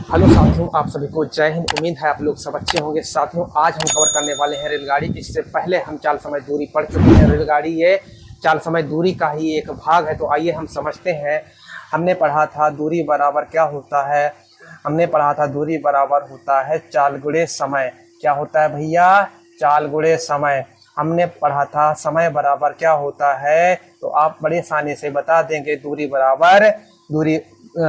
Hello साथियों, आप सभी को जय हिंद। उम्मीद है आप लोग सब अच्छे होंगे। साथियों, आज हम कवर करने वाले हैं रेलगाड़ी। इससे पहले हम चाल समय दूरी पढ़ चुके हैं। रेलगाड़ी ये चाल समय दूरी का ही एक भाग है। तो आइए हम समझते हैं। हमने पढ़ा था दूरी बराबर क्या होता है। हमने पढ़ा था दूरी बराबर होता है चाल गुणे समय। क्या होता है भैया? चाल गुणे समय। हमने पढ़ा था समय बराबर क्या होता है। तो आप बड़े आसानी से बता देंगे दूरी बराबर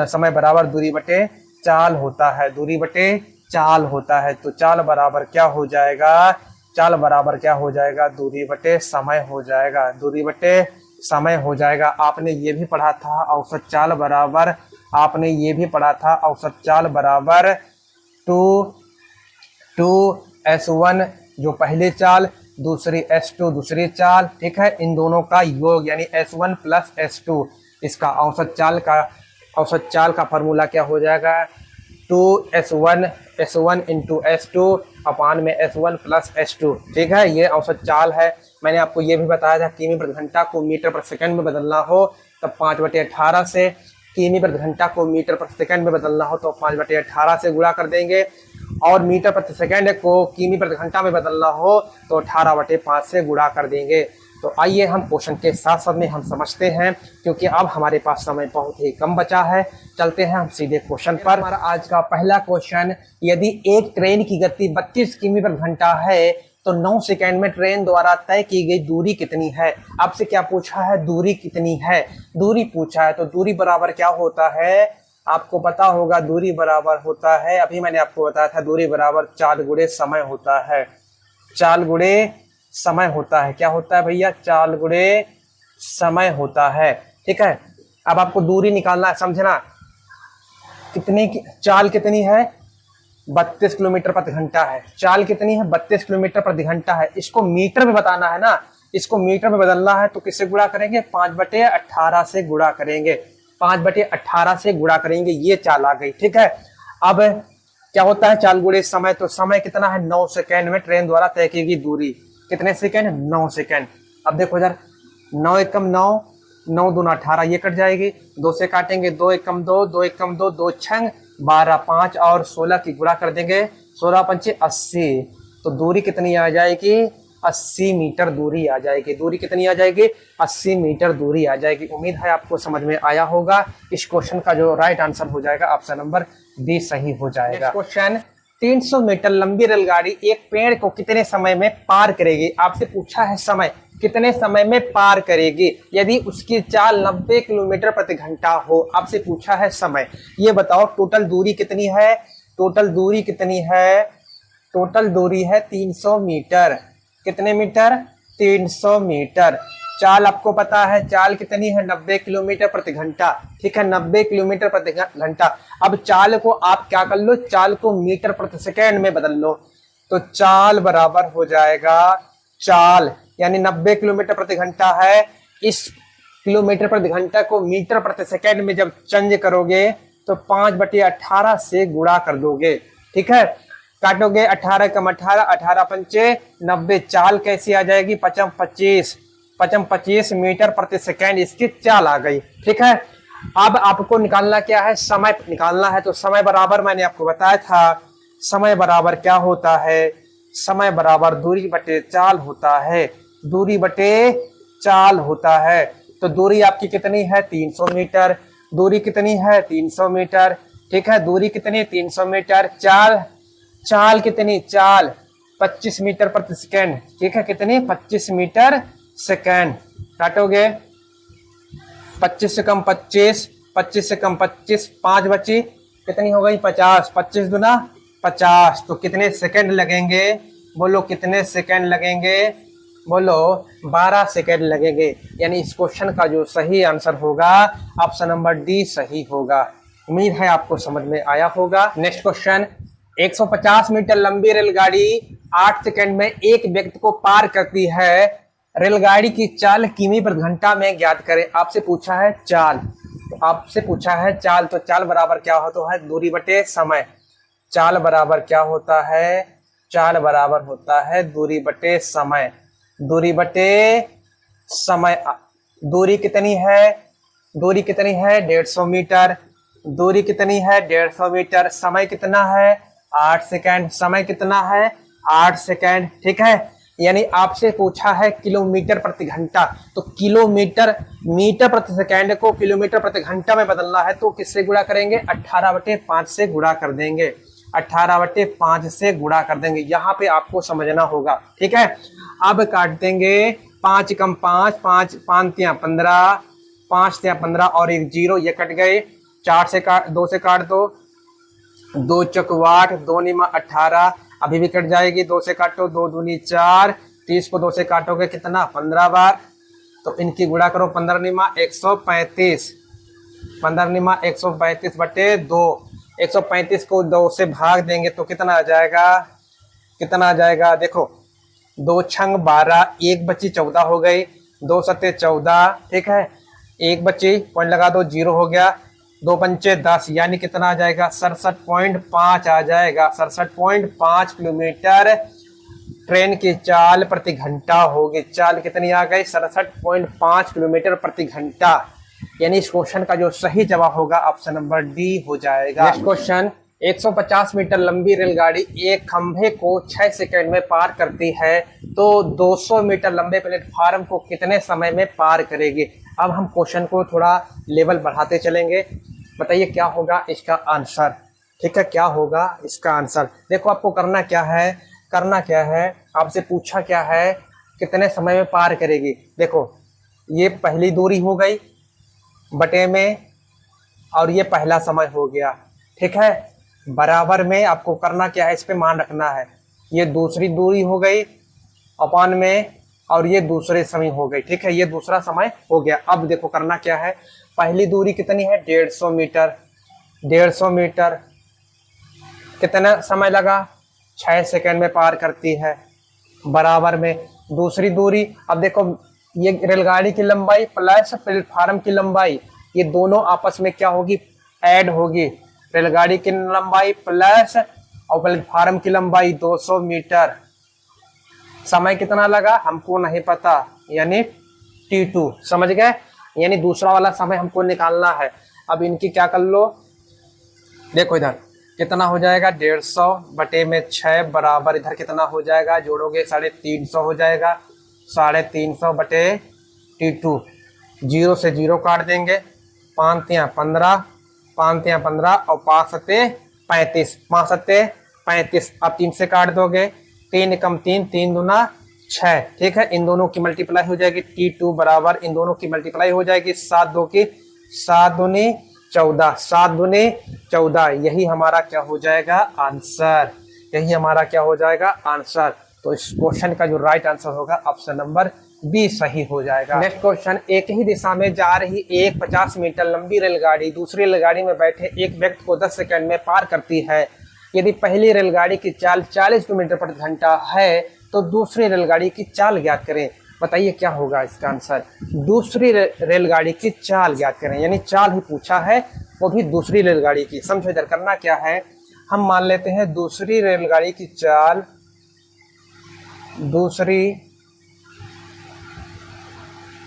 समय बराबर दूरी बटे चाल होता है। दूरी बटे चाल होता है। तो चाल बराबर क्या हो जाएगा? चाल बराबर क्या हो जाएगा? दूरी बटे समय हो जाएगा। दूरी बटे समय हो जाएगा। आपने ये भी पढ़ा था औसत चाल बराबर टू S1 जो पहली चाल, दूसरी S2 दूसरी चाल। ठीक है, इन दोनों का योग यानी S1 प्लस S2। इसका औसत चाल का फॉर्मूला क्या हो जाएगा? 2S1 इंटू S2 अपान में S1 प्लस S2। ठीक है, ये औसत चाल है। मैंने आपको ये भी बताया था किमी प्रति घंटा को मीटर प्रति सेकंड में बदलना हो तब 5/18 से, किमी प्रति घंटा को मीटर प्रति सेकंड में बदलना हो तो 5/18 से गुणा कर देंगे, और मीटर प्रति सेकंड को किमी प्रति घंटा में बदलना हो तो 18/5 से गुणा कर देंगे। तो आइए हम क्वेश्चन के साथ साथ में हम समझते हैं, क्योंकि अब हमारे पास समय बहुत ही कम बचा है। चलते हैं हम सीधे क्वेश्चन पर। हमारा आज का पहला क्वेश्चन, यदि एक ट्रेन की गति 32 किमी प्रति घंटा है तो 9 सेकंड में ट्रेन द्वारा तय की गई दूरी कितनी है? आपसे क्या पूछा है? दूरी कितनी है, दूरी पूछा है। तो दूरी बराबर क्या होता है? आपको पता होगा दूरी बराबर होता है, अभी मैंने आपको बताया था, दूरी बराबर चाल गुणे समय होता है। चाल गुणे समय होता है। क्या होता है भैया? चाल गुणे समय होता है। ठीक है, अब आपको दूरी निकालना है, समझना। कितनी की चाल कितनी है? 32 किलोमीटर प्रति घंटा है। चाल कितनी है? 32 किलोमीटर प्रति घंटा है। इसको मीटर में बताना है ना, इसको मीटर में बदलना है तो किससे गुणा करेंगे? 5/18 से गुणा करेंगे। 5/18 से गुणा करेंगे, ये चाल आ गई। ठीक है, अब क्या होता है चाल गुणे समय? तो समय कितना है? 9 सेकेंड में ट्रेन द्वारा तय की गई दूरी। कितने सेकेंड? 9 सेकेंड। अब देखो यार, 9 एकम 9, 9 दूना 18, ये कट जाएगी। 2 से काटेंगे, 2 एकम 2, 2 एकम 2, 2 छंग 12, 5 और 16 की गुणा कर देंगे, 16 पंचे 80। तो दूरी कितनी आ जाएगी? 80 मीटर दूरी आ जाएगी। दूरी कितनी आ जाएगी? 80 मीटर दूरी आ जाएगी। उम्मीद है आपको समझ में आया होगा। इस क्वेश्चन का जो राइट आंसर हो जाएगा ऑप्शन नंबर डी सही हो जाएगा। क्वेश्चन, 300 मीटर लंबी रेलगाड़ी एक पेड़ को कितने समय में पार करेगी? आपसे पूछा है समय, कितने समय में पार करेगी यदि उसकी चाल 90 किलोमीटर प्रति घंटा हो। आपसे पूछा है समय। ये बताओ टोटल दूरी कितनी है? टोटल दूरी कितनी है? टोटल दूरी है 300 मीटर। कितने मीटर? 300 मीटर। चाल आपको पता है, चाल कितनी है? 90 किलोमीटर प्रति घंटा। ठीक है, 90 किलोमीटर प्रति घंटा। अब चाल को आप क्या कर लो? चाल को मीटर प्रति सेकंड में बदल लो। तो चाल बराबर हो जाएगा, चाल यानी 90 किलोमीटर प्रति घंटा है, इस किलोमीटर प्रति घंटा को मीटर प्रति सेकंड में जब चेंज करोगे तो 5/18 से गुणा कर दोगे। ठीक है, काटोगे 18 कम 18, 18 पंचे 90। चाल कैसी आ जाएगी? 25 मीटर प्रति सेकंड इसकी चाल आ गई। ठीक है, अब आपको निकालना क्या है? समय निकालना है। तो समय बराबर मैंने आपको बताया था, समय बराबर क्या होता है? समय बराबर दूरी बटे चाल होता है। दूरी बटे चाल होता है। तो दूरी आपकी कितनी है? 300 मीटर। दूरी कितनी है? 300 मीटर। ठीक है, दूरी कितनी? 300 मीटर। चाल कितनी? चाल 25 मीटर प्रति सेकंड। ठीक है, कितनी? 25 मीटर सेकंड। काटोगे 25 से कम 25, 25 से कम 25, 5 बची, कितनी हो गई? 50। 25 दूना 50। तो कितने सेकंड लगेंगे? बोलो कितने सेकंड लगेंगे? बोलो 12 सेकंड लगेंगे। यानी इस क्वेश्चन का जो सही आंसर होगा ऑप्शन नंबर डी सही होगा। उम्मीद है आपको समझ में आया होगा। नेक्स्ट क्वेश्चन, 150 मीटर लंबी रेलगाड़ी 8 सेकंड में एक व्यक्ति को पार करती है। रेलगाड़ी की चाल किमी प्रति घंटा में ज्ञात करें। आपसे पूछा है चाल, तो आपसे पूछा है चाल, तो चाल बराबर क्या होता है? दूरी बटे समय। चाल बराबर क्या होता है? चाल बराबर होता है दूरी बटे समय। दूरी बटे समय। दूरी कितनी है? दूरी कितनी है? 150 मीटर। दूरी कितनी है 150 मीटर, समय कितना है 8 सेकंड, समय कितना है 8 सेकंड, ठीक है। यानी आपसे पूछा है किलोमीटर प्रति घंटा, तो किलोमीटर मीटर प्रति सेकंड को किलोमीटर प्रति घंटा में बदलना है तो किससे गुणा करेंगे 18/5 से गुणा कर देंगे, 18/5 से गुणा कर देंगे। यहाँ पे आपको समझना होगा, ठीक है। अब काट देंगे 5 कम 5, 5 5 15, 5 15 और एक 0, ये कट गए। 4 से काट 2 से काट दो, 2 चौक 8, 2 निमा 18, अभी भी कट जाएगी। 2 से काटो, 2 दूनी 4, 30 को 2 से काटोगे कितना 15 बार, तो इनकी गुणा करो 15 निमा 135, 15 निमा 135 बटे 2, 135 को 2 से भाग देंगे तो कितना आ जाएगा, कितना आ जाएगा, देखो 2 छंग 12, 1 बची 14 हो गई, 2 सत्ते 14, ठीक है। 1 बची, पॉइंट लगा दो, 0 हो गया। 2 पंचे 10, यानी कितना आ जाएगा 67.5 आ जाएगा। 67.5 किलोमीटर ट्रेन की चाल प्रति घंटा होगी। चाल कितनी आ गई 67.5 किलोमीटर प्रति घंटा। यानी इस क्वेश्चन का जो सही जवाब होगा ऑप्शन नंबर डी हो जाएगा। नेक्स्ट क्वेश्चन, 150 मीटर लंबी रेलगाड़ी एक खंभे को 6 सेकंड में पार करती है तो 200 मीटर लंबे प्लेटफार्म को कितने समय में पार करेगी। अब हम क्वेश्चन को थोड़ा लेवल बढ़ाते चलेंगे। बताइए क्या होगा इसका आंसर, ठीक है, क्या होगा इसका आंसर। देखो आपको करना क्या है, करना क्या है, आपसे पूछा क्या है कितने समय में पार करेगी। देखो ये पहली दूरी हो गई बटे में और ये पहला समय हो गया, ठीक है। बराबर में आपको करना क्या है, इस पे मान रखना है। ये दूसरी दूरी हो गई अपॉन में और ये दूसरे समय हो गई, ठीक है, ये दूसरा समय हो गया। अब देखो करना क्या है, पहली दूरी कितनी है 150 मीटर, 150 मीटर कितना समय लगा 6 सेकंड में पार करती है। बराबर में दूसरी दूरी, अब देखो ये रेलगाड़ी की लंबाई प्लस प्लेटफार्म की लंबाई, ये दोनों आपस में क्या होगी ऐड होगी। रेलगाड़ी की लंबाई प्लस और प्लेटफार्म की लंबाई 200 मीटर। समय कितना लगा हमको नहीं पता, यानी T2, समझ गए। यानी दूसरा वाला समय हमको निकालना है। अब इनकी क्या कर लो, देखो इधर कितना हो जाएगा 150 बटे में 6 बराबर इधर कितना हो जाएगा, जोड़ोगे 350 हो जाएगा। 350 बटे T2, 0 से 0 काट देंगे, 5 तियां 15, 5 तियां 15 और 5 सत्ते 35, 5 सत्ते 35। अब 3 से काट दोगे, 3 कम 3, 3 दूना 6, ठीक है। इन दोनों की मल्टीप्लाई हो जाएगी T2 बराबर इन दोनों की मल्टीप्लाई हो जाएगी 7 2 की 7 दूनी 14, 7 दूनी 14। यही हमारा क्या हो जाएगा आंसर, यही हमारा क्या हो जाएगा आंसर। तो इस क्वेश्चन का जो राइट आंसर होगा ऑप्शन नंबर बी सही हो जाएगा। नेक्स्ट क्वेश्चन, एक ही दिशा में जा रही एक 50 मीटर लंबी रेलगाड़ी दूसरी रेलगाड़ी में बैठे एक व्यक्ति को 10 सेकंड में पार करती है। यदि पहली रेलगाड़ी की चाल 40 किलोमीटर प्रति घंटा है तो दूसरी रेलगाड़ी की चाल ज्ञात करें। बताइए क्या होगा इसका आंसर। दूसरी रेलगाड़ी की चाल ज्ञात करें, यानी चाल ही पूछा है वो भी दूसरी रेलगाड़ी की। समझो इधर करना क्या है, हम मान लेते हैं दूसरी रेलगाड़ी की चाल, दूसरी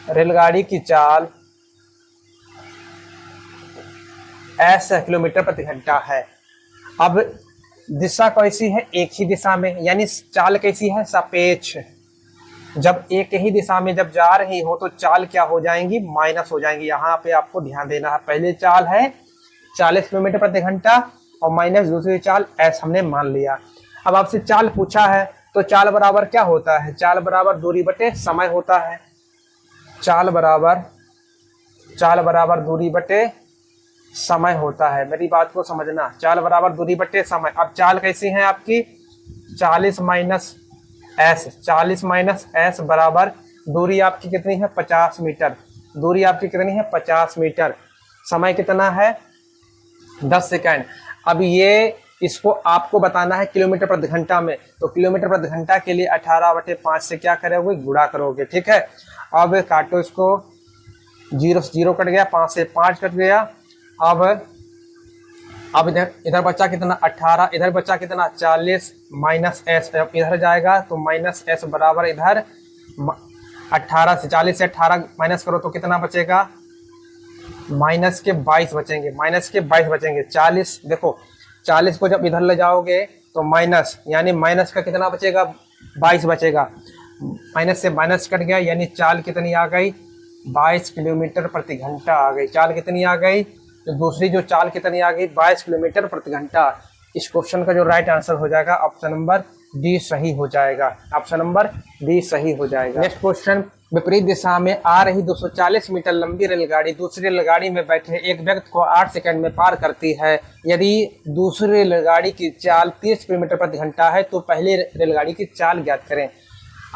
रेलगाड़ी की चाल ऐसा किलोमीटर प्रति घंटा है। अब दिशा कैसी है एक ही दिशा में, यानी चाल कैसी है सापेक्ष। जब एक ही दिशा में जब जा रही हो तो चाल क्या हो जाएंगी माइनस हो जाएंगी। यहाँ पे आपको ध्यान देना है, पहले चाल है 40 किलोमीटर प्रति घंटा और माइनस दूसरी चाल ऐसा हमने मान लिया। अब आपसे चाल पूछा है तो चाल बराबर क्या होता है, चाल बराबर दूरी बटे समय होता है। चाल बराबर दूरी बटे समय होता है, मेरी बात को समझना। चाल बराबर दूरी बटे समय। अब चाल कैसी है आपकी 40 माइनस एस, 40 माइनस एस बराबर दूरी आपकी कितनी है 50 मीटर। दूरी आपकी कितनी है 50 मीटर। समय कितना है 10 सेकंड। अब ये इसको आपको बताना है किलोमीटर प्रति घंटा में, तो किलोमीटर प्रति घंटा के लिए 18/5 से क्या करोगे गुणा करोगे, ठीक है। अब काटो इसको, 0 से 0 कट गया, 5 से 5 कट गया। अब इधर बचा कितना 18, इधर बचा कितना 40 माइनस एस, इधर जाएगा तो माइनस एस बराबर इधर 18 से 40 से 18 माइनस करो तो कितना बचेगा माइनस के 22 बचेंगे, माइनस के 22 बचेंगे। 40, देखो 40 को जब इधर ले जाओगे तो माइनस, यानी माइनस का कितना बचेगा, 22 बचेगा। माइनस से माइनस कट गया, यानी चाल कितनी आ गई, 22 किलोमीटर प्रति घंटा आ गई। चाल कितनी आ गई, तो दूसरी जो चाल कितनी आ गई, 22 किलोमीटर प्रति घंटा। इस क्वेश्चन का जो राइट आंसर हो जाएगा ऑप्शन नंबर डी सही हो जाएगा। ऑप्शन नंबर डी सही हो जाएगा। नेक्स्ट क्वेश्चन, विपरीत दिशा में आ रही 240 मीटर लंबी रेलगाड़ी दूसरी रेलगाड़ी में बैठे एक व्यक्ति को 8 सेकंड में पार करती है। यदि दूसरी रेलगाड़ी की चाल 30 किलोमीटर प्रति घंटा है तो पहली रेलगाड़ी की चाल ज्ञात करें।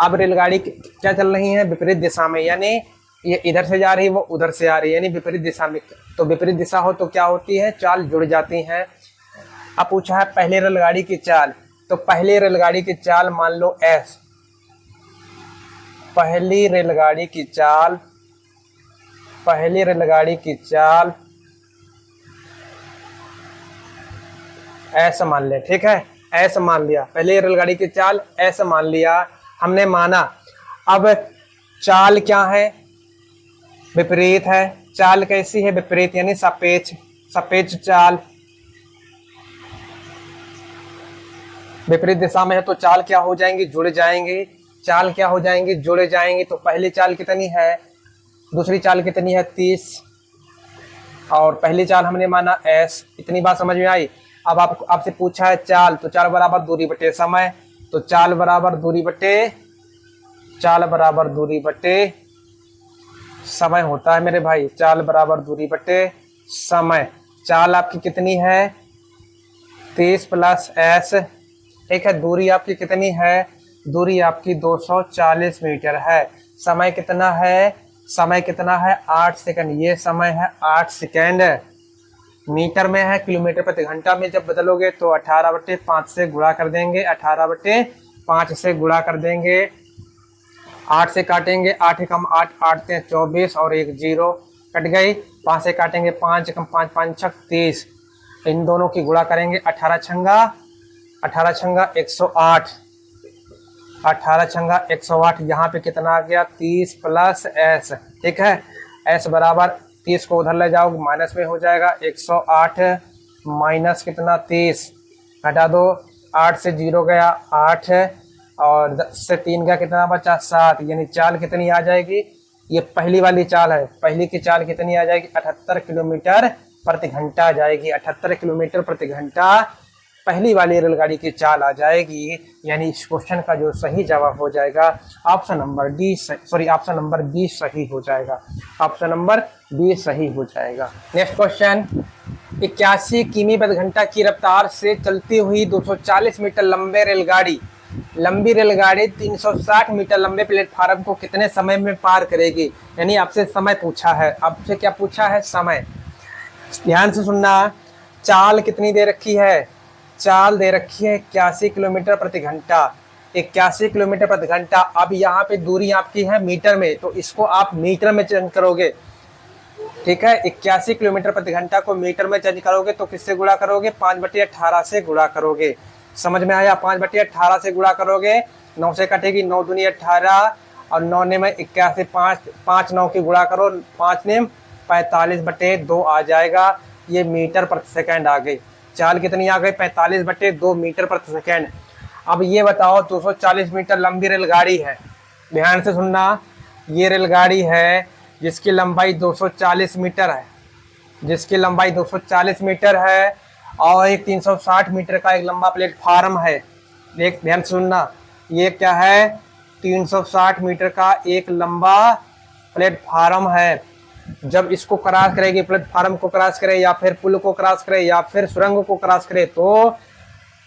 अब रेलगाड़ी क्या चल रही है, विपरीत दिशा में, यानी ये इधर से जा रही है, वो उधर से आ रही है, यानी विपरीत दिशा में। तो विपरीत दिशा हो तो क्या होती है, चाल जुड़ जाती है। अब पूछा है पहले रेलगाड़ी की चाल, तो पहली रेलगाड़ी की चाल मान लो एस, पहली रेलगाड़ी की चाल, पहली रेलगाड़ी की चाल ऐसा मान ले, ठीक है, ऐसा मान लिया, पहली रेलगाड़ी की चाल ऐसा मान लिया, हमने माना। अब चाल क्या है, विपरीत है। चाल कैसी है, विपरीत, यानी सापेक्ष, सापेक्ष चाल। विपरीत दिशा में है तो चाल क्या हो जाएंगी, जुड़ जाएंगी। चाल क्या हो जाएंगी, जुड़ जाएंगी। तो पहली चाल कितनी है, दूसरी चाल कितनी है, 30, और पहली चाल हमने माना एस। इतनी बात समझ में आई। अब आपसे पूछा है चाल, तो चाल बराबर दूरी बटे समय, तो चाल बराबर दूरी बटे, चाल बराबर दूरी बटे समय होता है मेरे भाई। चाल बराबर दूरी बटे समय। चाल आपकी कितनी है, 30 प्लस एस, ठीक है। दूरी आपकी कितनी है, दूरी आपकी 240 मीटर है। समय कितना है, समय कितना है, 8 सेकंड। ये समय है 8 सेकंड। मीटर में है, किलोमीटर प्रति घंटा में जब बदलोगे तो 18/5 से गुणा कर देंगे, 18/5 से गुणा कर देंगे। 8 से काटेंगे, 8 कम 8, 8 से 24 और 1 0 कट गई। 5 से काटेंगे, 5 कम 5, 5 छक 30। इन दोनों की गुणा करेंगे, 18 छंगा 108, 18 छंगा 108। यहाँ पे कितना आ गया, 30 प्लस एस, ठीक है। एस बराबर 30 को उधर ले जाओगे माइनस में हो जाएगा, 108 माइनस कितना 30, हटा दो, 8 से 0 गया 8, और 10 से 3 गया कितना बचा 7। यानी चाल कितनी आ जाएगी, ये पहली वाली चाल है, पहली की चाल कितनी आ जाएगी, 78 किलोमीटर प्रति घंटा आ जाएगी। 78 किलोमीटर प्रति घंटा पहली वाली रेलगाड़ी की चाल आ जाएगी। यानी इस क्वेश्चन का जो सही जवाब हो जाएगा option number D, sorry option number B सही हो जाएगा। ऑप्शन नंबर बी सही हो जाएगा। नेक्स्ट क्वेश्चन, 81 किमी प्रति घंटा की रफ्तार से चलती हुई 240 मीटर लंबी रेलगाड़ी 360 मीटर लंबे प्लेटफार्म को कितने समय में पार करेगी। यानी आपसे समय पूछा है, आपसे क्या पूछा है, समय। ध्यान से सुनना, चाल कितनी दे रखी है, चाल दे रखी है 81 किलोमीटर प्रति घंटा, 81 किलोमीटर प्रति घंटा। अब यहाँ पे दूरी आपकी है मीटर में, तो इसको आप मीटर में चेंज करोगे, ठीक है। 81 किलोमीटर प्रति घंटा को मीटर में चेंज करोगे तो किससे गुणा करोगे, 5/18 से गुणा करोगे। समझ में आया, 5/18 से गुणा करोगे, 9 से कटेगी, 9 दूनी 18 और 9 ने में 81, 5 9 की गुणा करो, 5 ने 45/2 आ जाएगा। ये मीटर प्रति सेकंड आ गई। चाल कितनी आ गई, 45/2 मीटर प्रति सेकंड। अब ये बताओ, 240 मीटर लंबी रेलगाड़ी है, ध्यान से सुनना, ये रेलगाड़ी है जिसकी लंबाई 240 मीटर है, जिसकी लंबाई 240 मीटर है, और एक 360 मीटर का एक लंबा प्लेटफार्म है। एक ध्यान से सुनना, ये क्या है, 360 मीटर का एक लंबा प्लेटफार्म है। जब इसको क्रॉस करेगी, प्लेटफार्म को क्रॉस करे या फिर पुल को क्रॉस करे या फिर सुरंग को क्रॉस करे, तो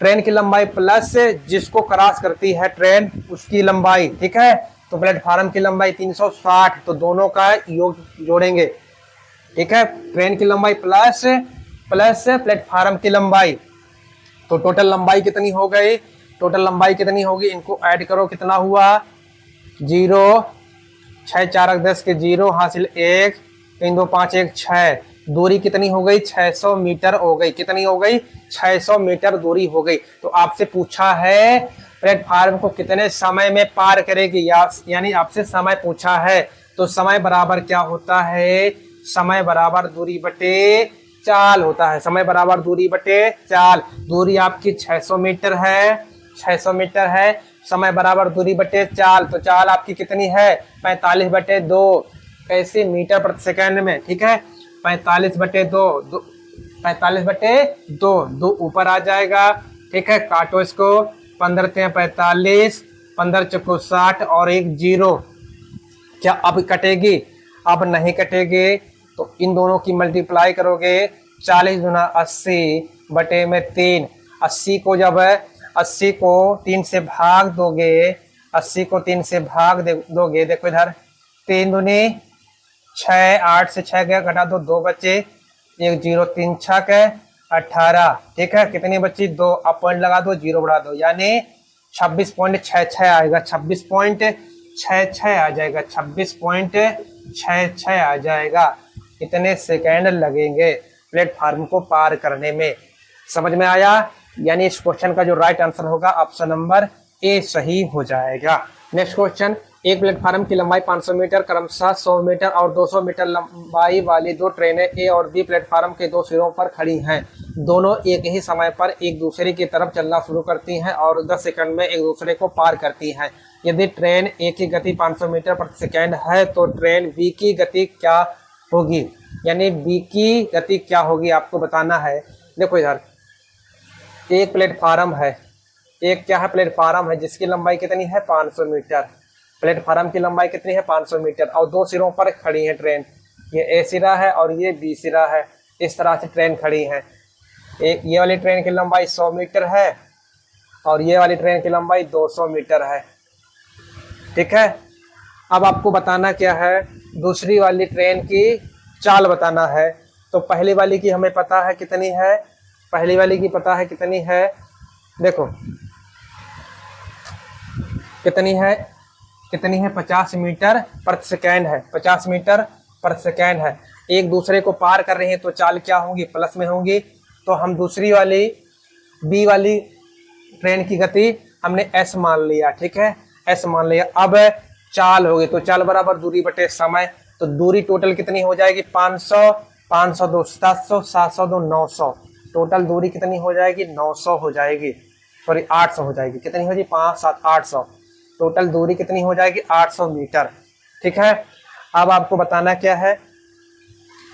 ट्रेन की लंबाई प्लस जिसको क्रॉस करती है ट्रेन उसकी लंबाई, ठीक है। तो प्लेटफार्म की लंबाई 360, तो दोनों का योग जोड़ेंगे, ठीक है। ट्रेन की लंबाई प्लस प्लेटफार्म की लंबाई, तो टोटल लंबाई कितनी हो गई, टोटल लंबाई कितनी होगी, इनको ऐड करो, कितना हुआ, 0, 6 4 10 के 0 हासिल 1, 3 2 5 1 6। दूरी कितनी हो गई, 600 मीटर हो गई। कितनी हो गई, 600 मीटर दूरी हो गई। तो आपसे पूछा है प्लेटफार्म को कितने समय में पार करेगी, यानी आपसे समय पूछा है, तो समय बराबर क्या होता है, समय बराबर दूरी बटे चाल होता है। समय बराबर दूरी बटे चाल। दूरी आपकी 600 मीटर है, 600 मीटर है। समय बराबर दूरी बटे चाल, तो चाल आपकी कितनी है 45/2 कैसे मीटर प्रति सेकंड में, ठीक है। 45/2 45/2 2 ऊपर आ जाएगा, ठीक है। काटो इसको, 15 45, 15 चौको 60 और एक 0। क्या अब कटेगी? अब नहीं कटेगी। तो इन दोनों की मल्टीप्लाई करोगे, 40 गुना 80/3। 80 को जब 80 को 3 से भाग दोगे, 80 को 3 से भाग दोगे, देखो इधर 3 दूनी 6, 8 से 6 गया, घटा दो 2 बचे, 1 0, 3 छक 18, ठीक है। कितनी बची 2, अब पॉइंट लगा दो, 0 बढ़ा दो, यानी 26.66 आएगा, 26.66 आ जाएगा, 26.66 आ जाएगा। इतने सेकेंड लगेंगे प्लेटफार्म को पार करने में। समझ में आया? यानी इस क्वेश्चन का जो राइट आंसर होगा ऑप्शन नंबर ए सही हो जाएगा। नेक्स्ट क्वेश्चन, एक प्लेटफार्म की लंबाई 500 मीटर क्रमशः 100 मीटर और 200 मीटर लंबाई वाली दो ट्रेनें ए और बी प्लेटफार्म के दो सिरों पर खड़ी हैं। दोनों एक ही समय पर एक दूसरे की तरफ चलना शुरू करती हैं और 10 सेकंड में एक दूसरे को पार करती हैं। यदि ट्रेन ए की गति 500 मीटर प्रति सेकंड है तो ट्रेन बी की गति क्या होगी? यानी बी की गति क्या होगी आपको बताना है। देखो इधर एक प्लेटफार्म है, एक क्या है प्लेटफार्म है जिसकी लंबाई कितनी है 500 मीटर। प्लेटफार्म की लंबाई कितनी है 500 मीटर और दो सिरों पर खड़ी है ट्रेन। ये ए सिरा है और ये बी सिरा है। इस तरह से ट्रेन खड़ी है। एक ये वाली ट्रेन की लंबाई 100 मीटर है और ये वाली ट्रेन की लंबाई 200 मीटर है, ठीक है। अब आपको बताना क्या है, दूसरी वाली ट्रेन की चाल बताना है। तो पहली वाली की हमें पता है कितनी है, पहली वाली की पता है कितनी है, देखो कितनी है 50 मीटर प्रति सेकेंड है, 50 मीटर प्रति सेकेंड है। एक दूसरे को पार कर रहे हैं तो चाल क्या होगी, प्लस में होंगी। तो हम दूसरी वाली बी वाली ट्रेन की गति हमने एस मान लिया, ठीक है, एस मान लिया। अब चाल होगी तो चाल बराबर दूरी बटे समय। तो दूरी टोटल कितनी हो जाएगी 500, 502 700, 702 900। टोटल दूरी कितनी हो जाएगी 900 हो जाएगी, सॉरी 800 हो जाएगी। कितनी हो जाएगी 5 7 800। टोटल दूरी कितनी हो जाएगी 800 मीटर, ठीक है। अब आपको बताना क्या है,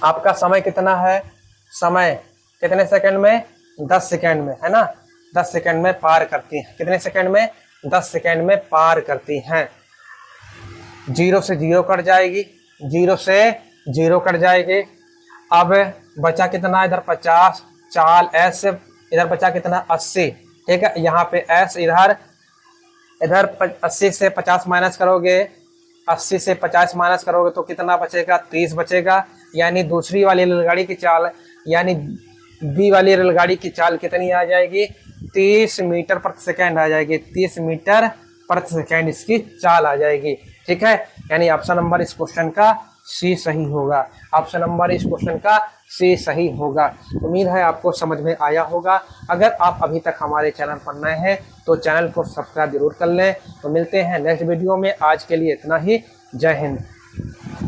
आपका समय कितना है, समय कितने सेकंड में 10 सेकंड में, है ना। 10 सेकंड में पार करती हैं। कितने सेकंड में 10 सेकंड में पार करती हैं। 0 से 0 कट जाएगी, 0 से 0 कट जाएगी। अब बचा कितना इधर 50, चाल एस, इधर बचा कितना 80, ठीक है। यहाँ पे एस, इधर 80 से 50 माइनस करोगे, 80 से 50 माइनस करोगे तो कितना बचेगा 30 बचेगा। यानी दूसरी वाली रेलगाड़ी की चाल, यानी बी वाली रेलगाड़ी की चाल कितनी आ जाएगी 30 मीटर प्रति सेकंड आ जाएगी। 30 मीटर प्रति सेकंड इसकी चाल आ जाएगी, ठीक है। यानी ऑप्शन नंबर इस क्वेश्चन का सी सही होगा। ऑप्शन नंबर इस क्वेश्चन का सी सही होगा। उम्मीद है आपको समझ में आया होगा। अगर आप अभी तक हमारे चैनल पर नए हैं तो चैनल को सब्सक्राइब जरूर कर लें। तो मिलते हैं नेक्स्ट वीडियो में। आज के लिए इतना ही। जय हिंद।